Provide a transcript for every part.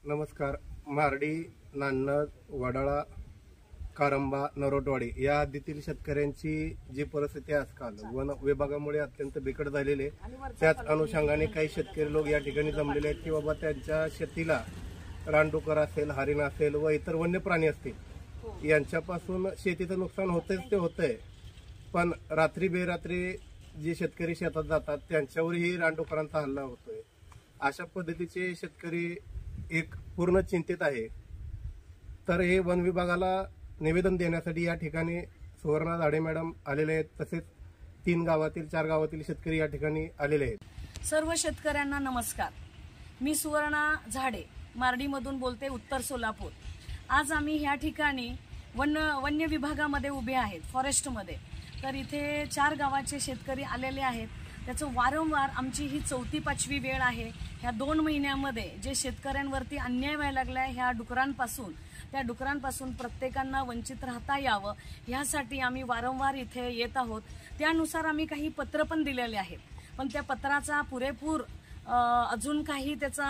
नमस्कार. मारडी, नान्नज, वडाळा, कारंबा, नरोटवाडी या हद्दीतील शेतकऱ्यांची जी परिस्थिती आजकाल वन विभागामुळे अत्यंत बिकट झालेली आहे, त्याच अनुषंगाने काही शेतकरी लोक या ठिकाणी जमलेले आहेत की बाबा त्यांच्या शेतीला रानडुकर असेल, हरिण असेल व इतर वन्य प्राणी असतील यांच्यापासून शेतीचं नुकसान होतेच ते होतंय, पण रात्री बेरात्री जे शेतकरी शेतात जातात त्यांच्यावरही रानडुकरांचा हल्ला होतोय. अशा पद्धतीचे शेतकरी एक पूर्ण चिंतित आहे. तर हे वन विभागाला निवेदन देण्यासाठी या ठिकाणी सुवर्णा झाडे मॅडम आलेले आहेत, तसेच 4 गावातील शेतकरी या ठिकाणी आलेले आहेत. सर्व शेतकऱ्यांना नमस्कार. मी सुवर्णा झाडे मारडीमधून बोलते, उत्तर सोलापूर. आज आम्ही ह्या ठिकाणी वन्य विभागामध्ये उभे आहेत, फॉरेस्टमध्ये. तर इथे 4 गावाचे शेतकरी आलेले आहेत. त्याचं वारंवार आमची ही 4-5वी वेळ आहे. ह्या 2 महिन्यामध्ये जे शेतकऱ्यांवरती अन्याय व्हायला लागलाय त्या डुकरांपासून प्रत्येकांना वंचित राहता यावं ह्यासाठी आम्ही वारंवार इथे येत आहोत. त्यानुसार आम्ही काही पत्र पण दिलेले आहेत, पण त्या पत्राचा पुरेपूर अजून काही त्याचा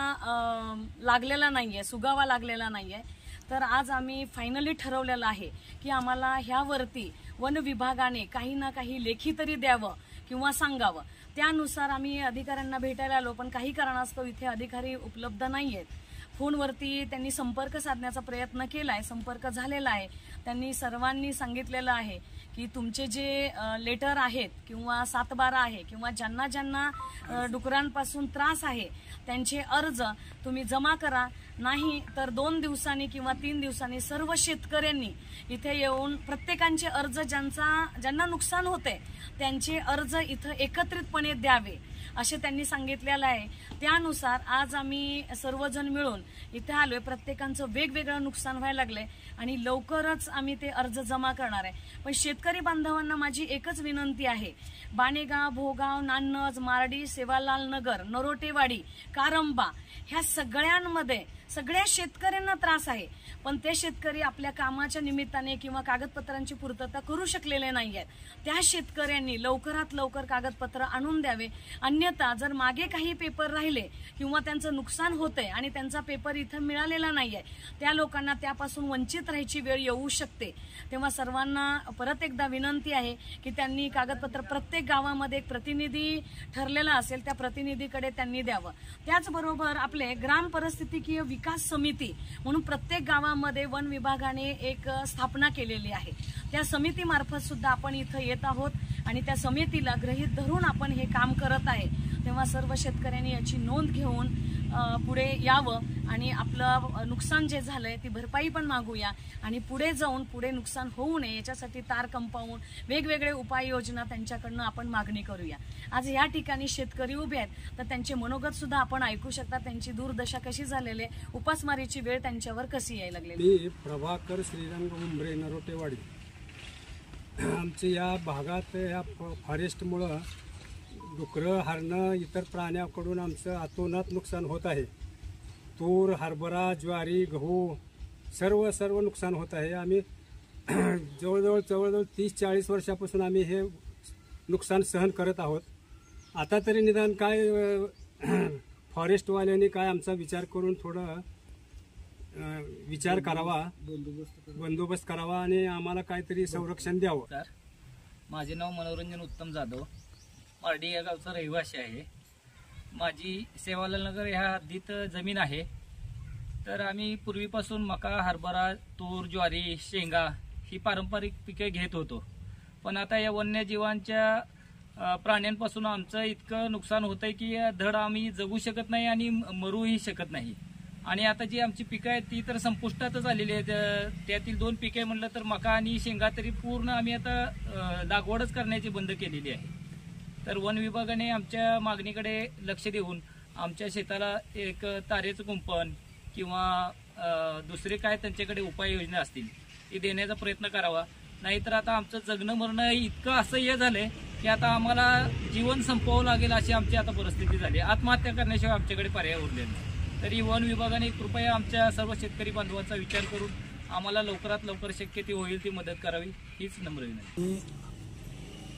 लागलेला नाहीये, सुगावा लागलेला नाहीये. तर आज आम्ही फायनली ठरवलेलं आहे की आम्हाला ह्यावरती वन विभागाने काही ना काही लेखी तरी द्यावं किंवा सांगावं. त्यानुसार आम्ही अधिकाऱ्यांना भेटायला आलो, पण काही कारणास्तव इथे अधिकारी उपलब्ध नाही आहेत. फोनवरती त्यांनी संपर्क साधण्याचा प्रयत्न केलाय, संपर्क झालेला आहे. त्यांनी सर्वांनी सांगितलेलं आहे की तुमचे जे लेटर आहेत किंवा 7/12 आहे किंवा ज्यांना ज्यांना डुकरांपासून त्रास आहे त्यांचे अर्ज तुम्ही जमा करा, नाही तर 2 दिवसांनी किंवा 3 दिवसांनी सर्व शेतकऱ्यांनी इथे येऊन प्रत्येकांचे अर्ज ज्यांना नुकसान होते त्यांचे अर्ज इथं एकत्रितपणे द्यावे असे त्यांनी सांगितलेलं आहे. त्यानुसार आज आम्ही सर्वजण मिळून इथे आलोय. प्रत्येकांचं वेगवेगळं नुकसान व्हायला लागलंय आणि लवकरच आम्ही ते अर्ज जमा करणार आहे. पण शेतकरी बांधवांना माझी एकच विनंती आहे, बाणेगाव, भोगाव, नान्नज, मारडी, सेवालाल नगर, नरोटेवाडी, कारंबा ह्या सगळ्यांमध्ये सगळ्या शेतकऱ्यांना त्रास आहे, पण ते शेतकरी आपल्या कामाच्या निमित्ताने किंवा कागदपत्रांची पूर्तता करू शकलेले नाही आहेत. त्या शेतकऱ्यांनी लवकरात लवकर कागदपत्र आणून द्यावे. अन्यथा जर मागे काही पेपर राहिले किंवा त्यांचं नुकसान होतंय आणि त्यांचा पेपर इथं मिळालेला नाहीये, त्या लोकांना त्यापासून वंचित राहायची वेळ येऊ शकते. तेव्हा सर्वांना परत एकदा विनंती आहे की त्यांनी कागदपत्र प्रत्येक गावामध्ये एक प्रतिनिधी ठरलेला असेल त्या प्रतिनिधीकडे त्यांनी द्यावं. त्याचबरोबर आपले ग्राम परिस्थितीकीय विकास समिती म्हणून प्रत्येक गावामध्ये वन विभागाने एक स्थापना केलेली आहे. त्या समितीमार्फत सुद्धा आपण इथं येत आहोत आणि त्या समितीला गृहीत धरून आपण हे काम करत आहे. तेव्हा सर्व शेतकऱ्यांनी याची नोंद घेऊन पुढे यावं आणि आपलं नुकसान जे झालंय ती भरपाई पण मागूया आणि पुढे जाऊन पुढे नुकसान होऊ नये याच्यासाठी तार कंपाऊंड वेगवेगळे उपाययोजना त्यांच्याकडनं आपण मागणी करूया. आज या ठिकाणी शेतकरी उभे आहेत तर त्यांचे मनोगत सुद्धा आपण ऐकू शकता. त्यांची दुर्दशा कशी झालेली आहे, उपासमारीची वेळ त्यांच्यावर कशी यायला लागलेली. मी प्रभाकर श्रीरंग उंबरे, नरोटेवाडी. आमच्या या भागात या फॉरेस्टमुळं डुकरं, हरणं, इतर प्राण्याकडून आमचं अतोनात नुकसान होत आहे. तूर, हरभरा, ज्वारी, गहू सर्व नुकसान होत आहे. आम्ही जवळजवळ 30-40 वर्षापासून आम्ही हे नुकसान सहन करत आहोत. आता तरी निदान काय फॉरेस्टवाल्यांनी काय आमचा विचार करून थोडं विचार करावा, बंदोबस्त करावा आणि आम्हाला काहीतरी संरक्षण द्यावं. माझे नाव मनोरंजन उत्तम जाधव, मारडी या गावचा रहिवासी आहे. माझी सेवालाल नगर ह्या हद्दीत जमीन आहे. तर आम्ही पूर्वीपासून मका, हरभरा, तूर, ज्वारी, शेंगा ही पारंपरिक पिके घेत होतो. पण आता या वन्यजीवांच्या प्राण्यांपासून आमचं इतकं नुकसान होतंय की धड आम्ही जगू शकत नाही आणि मरूही शकत नाही. आणि आता जी आमची पिकं आहेत ती तर संपुष्टातच आलेली आहेत. त्यातील 2 पिके म्हणलं तर मका आणि शेंगा तरी पूर्ण आम्ही आता लागवडच करण्याची बंद केलेली आहे. तर वन विभागाने आमच्या मागणीकडे लक्ष देऊन आमच्या शेताला एक तारेचं कुंपण किंवा दुसरे काय त्यांच्याकडे उपाययोजना असतील ती देण्याचा प्रयत्न करावा. नाहीतर आता आमचं जगणं मरणं इतकं असह्य झालंय की आता आम्हाला जीवन संपवावं लागेल अशी आमची आता परिस्थिती झाली. आत्महत्या करण्याशिवाय आमच्याकडे पर्याय उरले नाही. तरी वन विभागाने कृपया आमच्या सर्व शेतकरी बांधवांचा विचार करून आम्हाला लवकरात लवकर शक्य ती होईल ती मदत करावी हीच नम्र विनंती.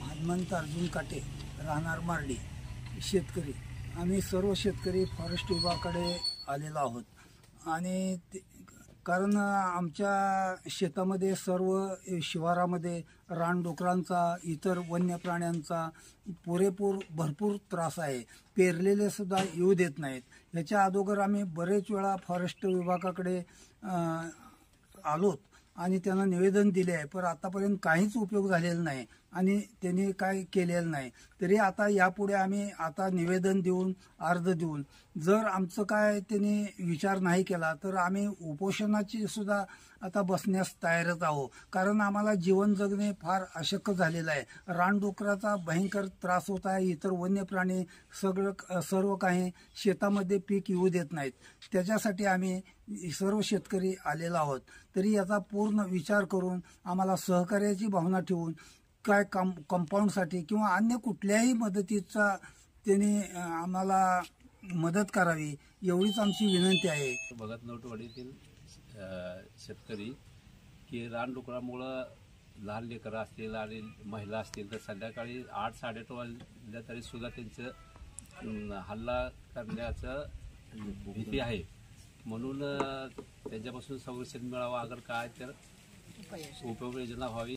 हनुमंत अर्जुन काटे, राहणार मारडी, शेतकरी. आम्ही सर्व शेतकरी फॉरेस्ट विभागाकडे आलेलो आहोत आणि कारण आमच्या शेतामध्ये सर्व शिवारामध्ये रानडुकरांचा इतर वन्य प्राण्यांचा भरपूर त्रास आहे. पेरलेले सुद्धा येऊ देत नाहीत. ह्याच्या अगोदर आम्ही बरेच वेळा फॉरेस्ट विभागाकडे आलोत आणि त्यांना निवेदन दिले आहे, पण आतापर्यंत काहीच उपयोग झालेला नाही आणि त्यांनी काय केलेलं नाही. तरी आता यापुढे आम्ही आता निवेदन देऊन अर्ज देऊन जर आमचं काय त्यांनी विचार नाही केला तर आम्ही उपोषणाची सुद्धा आता बसण्यास तयारच आहोत. कारण आम्हाला जीवन जगणे फार अशक्य झालेलं आहे. रानडुकराचा भयंकर त्रास होत आहे. इतर वन्य प्राणी सर्व काही शेतामध्ये पीक येऊ देत नाहीत. त्याच्यासाठी आम्ही सर्व शेतकरी आलेलो आहोत. तरी याचा पूर्ण विचार करून आम्हाला सहकार्याची भावना ठेवून काय कंपाऊंडसाठी किंवा अन्य कुठल्याही मदतीचा त्यांनी आम्हाला मदत करावी एवढीच आमची विनंती आहे. भगत नरोटेवाडीतील शेतकरी की रानडुकरामुळं लहान लेकरं असतील आणि महिला असतील तर संध्याकाळी 8-8:30 वाजल्या तरी सुद्धा त्यांचं हल्ला करण्याचं भीती आहे. म्हणून त्यांच्यापासून संरक्षण मिळावं अगर काय तर उपाययोजना व्हावी.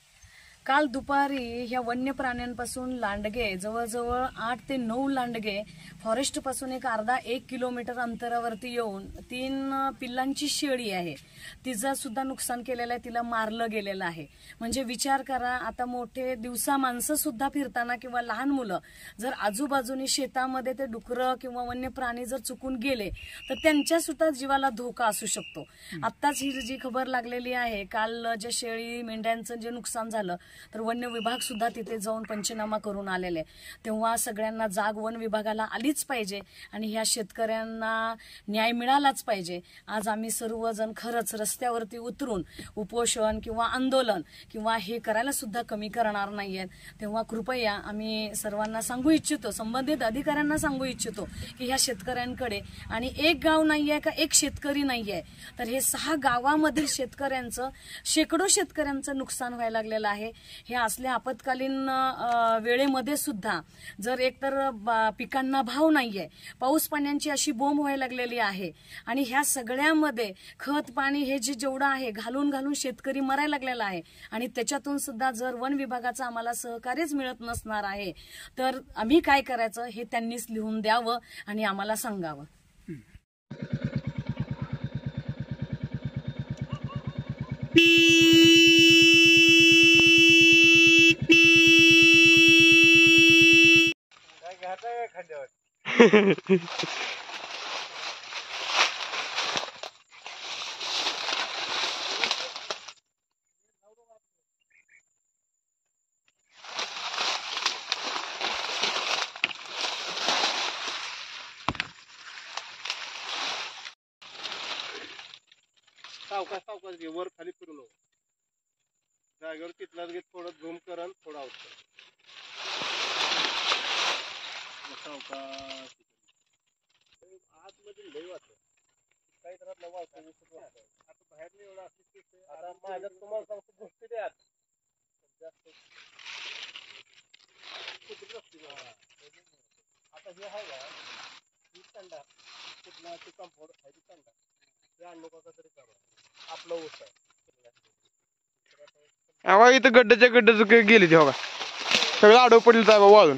काल दुपारी ह्या वन्य प्राण्यांपासून लांडगे जवळजवळ 8 ते 9 लांडगे फॉरेस्ट पासून एक अर्धा 1 किलोमीटर अंतरावरती येऊन 3 पिल्लांची शेळी आहे तिचं सुद्धा नुकसान केलेलं आहे. तिला मारलं गेलेलं आहे. म्हणजे विचार करा, आता मोठे दिवसा माणसं सुद्धा फिरताना किंवा लहान मुलं जर आजूबाजूनी शेतामध्ये ते डुकरं किंवा वन्य प्राणी जर चुकून गेले तर त्यांच्या सुद्धा जीवाला धोका असू शकतो. आत्ताच ही जी खबर लागलेली आहे, काल जे शेळी मेंढ्यांचं जे नुकसान झालं तर वन्य विभाग सुद्धा तिथे जाऊन पंचनामा करून आलेले. तेव्हा सगळ्यांना जाग वन विभागाला आलीच पाहिजे आणि ह्या शेतकऱ्यांना न्याय मिळालाच पाहिजे. आज आम्ही सर्वजण खरंच रस्त्यावरती उतरून उपोषण किंवा आंदोलन किंवा हे करायला सुद्धा कमी करणार नाहीयेत. तेव्हा कृपया आम्ही सर्वांना सांगू इच्छितो, संबंधित अधिकाऱ्यांना सांगू इच्छितो की ह्या शेतकऱ्यांकडे आणि एक गाव नाहीये का एक शेतकरी नाहीये, तर हे 6 गावामधील शेतकऱ्यांचं शेकडो शेतकऱ्यांचं नुकसान व्हायला लागलेलं आहे. हे असल्या आपत्कालीन वेळेमध्ये सुद्धा जर एकतर पिकांना भाव नाहीये, पाऊस पाण्याची अशी बोंब व्हायला लागलेली आहे आणि ह्या सगळ्यामध्ये खत पाणी हे जे जेवढं आहे घालून घालून शेतकरी मरायला लागलेला आहे आणि त्याच्यातून सुद्धा जर वन विभागाचं आम्हाला सहकार्यच मिळत नसणार आहे तर आम्ही काय करायचं हे त्यांनीच लिहून द्यावं आणि आम्हाला सांगावं. सावकाश घे, वर खाली फिरू नको. जागेवर तिथलाच घे, थोडं झूम कर आणि थोडं आउट कर. सावकाश आतमध्ये लय वाटत काही तर आपला वाटत आता बाहेर नाही एवढा असं. आता माझ्यात तुम्हाला सांगतो गोष्टी द्या जास्त आता हे आहे का ही थंडा कुठला ते कंपाऊंड खायची थंडा ते आणू का तरी करा आपलं ऊस आहे. इथं गड्ड्याच्या गेली ती बघा सगळं आडव पडलं वाळून.